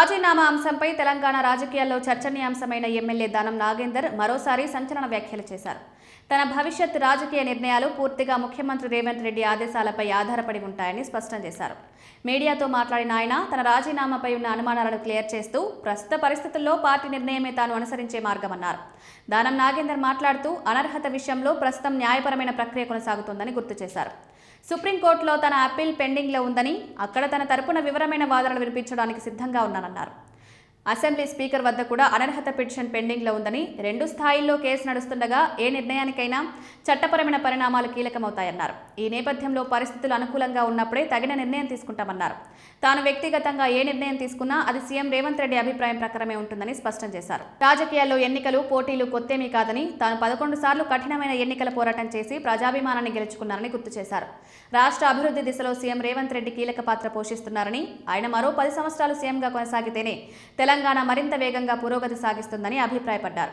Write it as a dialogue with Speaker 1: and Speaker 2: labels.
Speaker 1: రాజీనామా అంశంపై తెలంగాణ రాజకీయాల్లో చర్చనీయాంశమైన ఎమ్మెల్యే దానం నాగేందర్ మరోసారి సంచలన వ్యాఖ్యలు చేశారు. తన భవిష్యత్ రాజకీయ నిర్ణయాలు పూర్తిగా ముఖ్యమంత్రి రేవంత్ రెడ్డి ఆదేశాలపై ఆధారపడి ఉంటాయని స్పష్టం చేశారు. మీడియాతో మాట్లాడిన ఆయన తన రాజీనామాపై ఉన్న అనుమానాలను క్లియర్ చేస్తూ ప్రస్తుత పరిస్థితుల్లో పార్టీ నిర్ణయమే తాను అనుసరించే మార్గమన్నారు. దానం నాగేందర్ మాట్లాడుతూ అనర్హత విషయంలో ప్రస్తుతం న్యాయపరమైన ప్రక్రియ కొనసాగుతోందని గుర్తు చేశారు. సుప్రీంకోర్టులో తన అప్పీల్ పెండింగ్లో ఉందని, అక్కడ తన తరపున వివరమైన వాదనలు వినిపించడానికి సిద్ధంగా ఉన్నానన్నారు. అసెంబ్లీ స్పీకర్ వద్ద కూడా అనర్హత పిటిషన్ పెండింగ్లో ఉందని, 2 స్థాయిల్లో కేసు నడుస్తుండగా ఏ నిర్ణయానికైనా చట్టపరమైన పరిణామాలు కీలకమవుతాయన్నారు. ఈ నేపథ్యంలో పరిస్థితులు అనుకూలంగా ఉన్నప్పుడే తగిన నిర్ణయం తీసుకుంటామన్నారు. తాను వ్యక్తిగతంగా ఏ నిర్ణయం తీసుకున్నా అది సీఎం రేవంత్ రెడ్డి అభిప్రాయం ప్రకారమే ఉంటుందని స్పష్టం చేశారు. రాజకీయాల్లో ఎన్నికలు, పోటీలు కొత్తేమీ కాదని, తాను 11 సార్లు కఠినమైన ఎన్నికల పోరాటం చేసి ప్రజాభిమానాన్ని గెలుచుకున్నారని గుర్తు చేశారు. రాష్ట్ర అభివృద్ధి దిశలో సీఎం రేవంత్ రెడ్డి కీలక పాత్ర పోషిస్తున్నారని, ఆయన మరో 10 సంవత్సరాలు సీఎంగా కొనసాగితేనే తెలంగాణ మరింత వేగంగా పురోగతి సాగిస్తుందని అభిప్రాయపడ్డారు.